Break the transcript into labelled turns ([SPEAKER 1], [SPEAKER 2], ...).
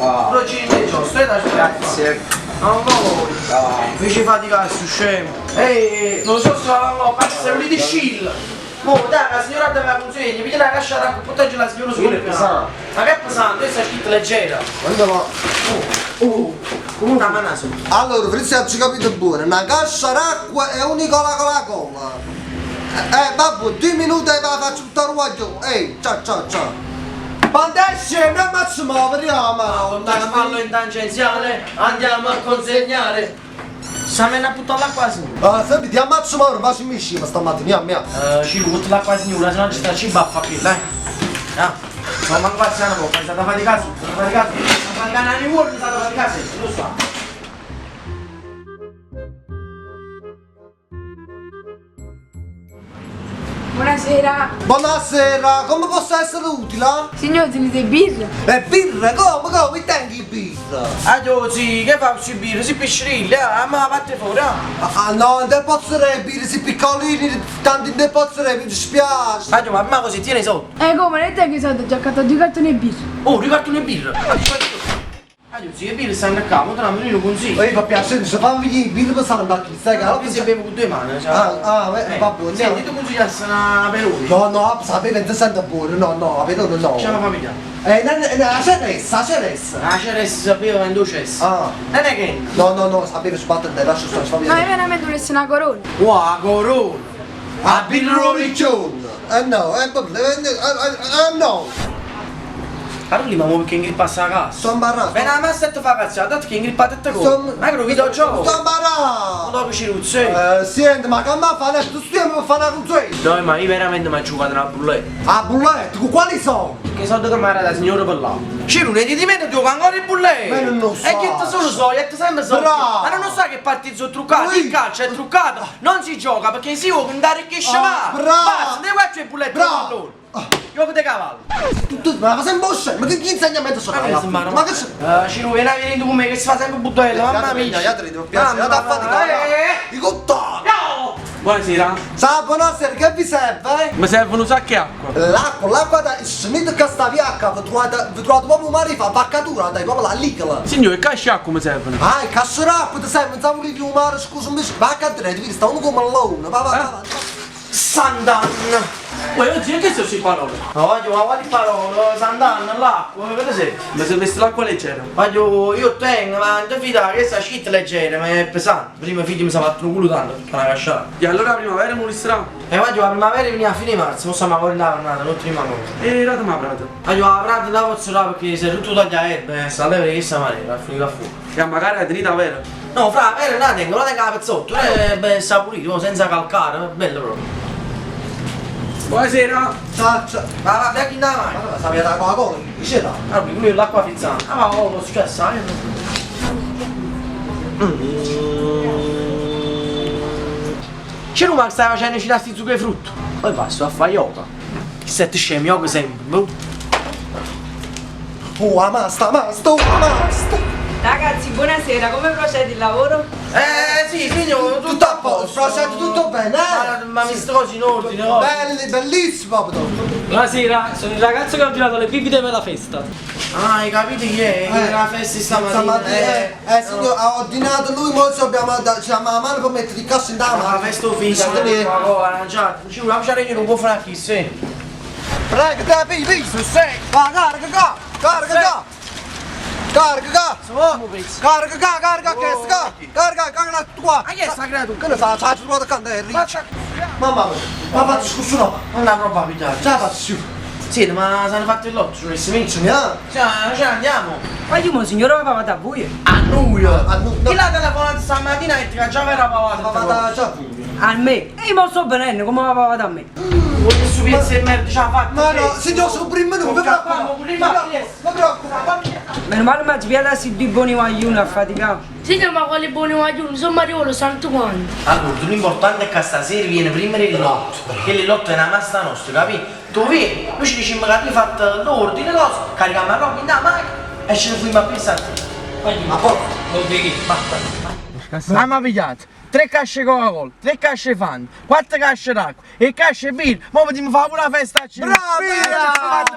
[SPEAKER 1] Procedimento giusto, grazie. Non voi. Mi ci fatica su scemo. Ehi, non so se la ma sei un di Scill. Mo, dai, la signora deve consegna, piglia la cascia da portaggi la signora su pesante. Ma che pesante? Questa è scritto leggera.
[SPEAKER 2] Quando va?
[SPEAKER 1] Comunque a manaso.
[SPEAKER 2] Allora, Frizzi ha capito bene, una cascia d'acqua e un Nicola con la cola. Babbo, 2 minuti e la faccio tutta ruoglio. Ehi, ciao. Quando esce, non faccio muovere, ma
[SPEAKER 1] Con la spalla in tangenziale andiamo a consegnare. Stiamo a buttare l'acqua signora.
[SPEAKER 2] senti, ti ammazzo muovere, faccio mi scima stamattina, mia.
[SPEAKER 1] Ci butta l'acqua signora, se no ci sta ci baffa qui, dai. Sono manco paziano poco, è stata faticata, Ma il canale vuole, è stata faticata, lo so.
[SPEAKER 3] Buonasera.
[SPEAKER 2] Buonasera, come posso essere utile?
[SPEAKER 3] Signor, tenete birra?
[SPEAKER 2] Birra, come? Mi tengi birra?
[SPEAKER 1] Sì, che fa questi birra? Si piscirilla, ma parte fuori,
[SPEAKER 2] No, non posso birra, si piccolini, tanti non posso mi dispiace.
[SPEAKER 1] Ma così tieni sotto.
[SPEAKER 3] Come? Non è che sono già accattato 2 cartoni di birra?
[SPEAKER 1] Oh, riparto una birra. Sì, le birre stanno a capo, te la menino consiglio.
[SPEAKER 2] Ehi, fa piacere, se fammi venire birra per stare da qui, stai calmo?
[SPEAKER 1] Si beve con 2 mani, cioè.
[SPEAKER 2] Va buono.
[SPEAKER 1] Senti, tu consigliassi una perone?
[SPEAKER 2] No, sapete, non sente buono, no, vedo no.
[SPEAKER 1] C'è la famiglia.
[SPEAKER 2] La ceressa.
[SPEAKER 1] La ceressa sapeva in docessa. Non è che?
[SPEAKER 2] No, sapete, sbattete, lascia stare, fammi
[SPEAKER 3] Ma io veramente volessi una corona.
[SPEAKER 1] Wow, corona.
[SPEAKER 2] A birra riccione. No, no.
[SPEAKER 1] Allora, ma perché ingrippasse la casa?
[SPEAKER 2] Sono barrato.
[SPEAKER 1] Beh, ma se ti fa cazzare, dato che ingrippate te cosa? Ma che lo videogioco?
[SPEAKER 2] Sono barrato.
[SPEAKER 1] Ma dopo ci ruzzi.
[SPEAKER 2] Senti, ma che mi fa? Tu stiamo a fare una consegna.
[SPEAKER 1] No, ma io veramente mi ho giocato una bulletta.
[SPEAKER 2] A bulletta? Quali sono?
[SPEAKER 1] Che soldi che mi era da signore per là? Ci ne di me ti gioca ancora in bulletta.
[SPEAKER 2] Ma non lo so.
[SPEAKER 1] E che te solo so, e te sempre so.
[SPEAKER 2] Bravo.
[SPEAKER 1] Ma non sai che partiti sono truccati, il calcio è truccato. Non si gioca perché si vuole andare che scema.
[SPEAKER 2] Bravo.
[SPEAKER 1] Basta, ne guardi le bullette.
[SPEAKER 2] Bravo.
[SPEAKER 1] Gioco di cavallo.
[SPEAKER 2] Ma fa sempre bosce, ma che insegnamento sono? Ma che c'è?
[SPEAKER 1] Ci viene a venire con me che si fa sempre buttare, mamma mia.
[SPEAKER 2] Io te devo piacere, da faticare. I cottoni.
[SPEAKER 4] Buonasera,
[SPEAKER 2] Ciao, buonasera, che vi serve?
[SPEAKER 4] mi servono un sacco di acqua.
[SPEAKER 2] L'acqua da scenite che sta via, vi trovate proprio un mare, fa baccatura, dai, proprio la licola.
[SPEAKER 4] Signore, che casci acqua mi servono?
[SPEAKER 2] Il casceracqua, ti serve, non sapevo che mare, scusa, mi bacca a tre, sta uno come l'one, va.
[SPEAKER 1] Sant'Anna!
[SPEAKER 4] Poi oggi che sono queste parole?
[SPEAKER 1] Ma voglio, ma quali parole? Sant'Anna, l'acqua, vedete se?
[SPEAKER 4] Mi servesse l'acqua leggera.
[SPEAKER 1] Voglio, io tengo, ma non ti fidare che sta shit leggera, ma è pesante. Prima i figli mi si fatto un culo tanto, tutta una casciata.
[SPEAKER 4] E allora la primavera non sarà?
[SPEAKER 1] E voglio, la primavera viene a fine marzo, non stiamo ancora andare, nada, l'ultima cosa.
[SPEAKER 4] E rata ma prata.
[SPEAKER 1] Voglio, la prata da posso là perché se tutto taglia erbe, sta levere che sta male, va a finire a fuoco.
[SPEAKER 4] E magari la tenita vera.
[SPEAKER 1] No, fra, vera non la tengo a pezzotto, è saporito, senza calcare, è bello proprio.
[SPEAKER 4] Buonasera.
[SPEAKER 2] Ciao.
[SPEAKER 1] Va, da chi da mai?
[SPEAKER 2] Allora, sapete la Coca-Cola? Dice là.
[SPEAKER 1] Allora, lui è l'acqua frizzante. Ma lo successo, C'è un che stai facendo i lasti zucchero e frutto. Poi passo a fare yoga. Che sette scemi, yoga sempre.
[SPEAKER 2] Amasta.
[SPEAKER 3] Ragazzi, buonasera, come procede il lavoro?
[SPEAKER 1] Sì, signore,
[SPEAKER 2] Tutto a posto, procede tutto bene,
[SPEAKER 1] Ma mi strosi in ordine, no?
[SPEAKER 2] Bellissimo, proprio.
[SPEAKER 5] Buonasera, sono il ragazzo che ha ordinato le bibite per la festa.
[SPEAKER 1] Hai capito chi è? Che la festa stamattina.
[SPEAKER 2] Signor, ha ordinato lui, molto abbiamo la mano per mettere il cazzo in
[SPEAKER 1] La
[SPEAKER 2] tavola.
[SPEAKER 1] festa finita, ma arrangiato. Ci vuole lasciare io non può fare chi sei.
[SPEAKER 2] Prego, te, pipì.
[SPEAKER 1] Sei.
[SPEAKER 2] Va, carica qua. Carica, tutto qua.
[SPEAKER 1] Ma chi è sta creatura?
[SPEAKER 2] Che ne fa? C'ha trovato accanto, è riccia. Mamma mia, ma faccio scusa no.
[SPEAKER 1] Non la roba pigliare.
[SPEAKER 2] Ce la faccio.
[SPEAKER 1] Sì, ma se ne fatto il lotto, cioè si vince. Cioè andiamo.
[SPEAKER 5] Ma io, signore, va pavata a voi?
[SPEAKER 1] A noi.
[SPEAKER 2] noi.
[SPEAKER 1] Chi l'ha telefonato stamattina e che già era pavata.
[SPEAKER 2] Ma vada già.
[SPEAKER 5] A me? E io non sto benendo, come va pavata a me?
[SPEAKER 1] Vuoi che su pezzi di merda ci ha fatto?
[SPEAKER 2] Ma no, signor, sono prima non mi preoccupa.
[SPEAKER 5] Meno male mi ha spiato questi 2 buoni guaglioni a faticare.
[SPEAKER 6] Signor, ma quali buoni guaglioni? Sono Mariolo, santo quanto.
[SPEAKER 1] Allora, l'importante è che stasera viene prima il lotto, perché il lotto è una massa nostra, capito? Tu vieni, noi ci diciamo che abbiamo fatto l'ordine, cosa, carichiamo la roba in la macchina e ce ne fuimo a pensare.
[SPEAKER 5] Ma poi, non vedi?
[SPEAKER 1] Mamma pigliato, 3 casce Coca-Cola, 3 casce Fanta, 4 casce d'acqua e casce birra, ma vediamo fare pure la festa a cena.
[SPEAKER 2] Bravo!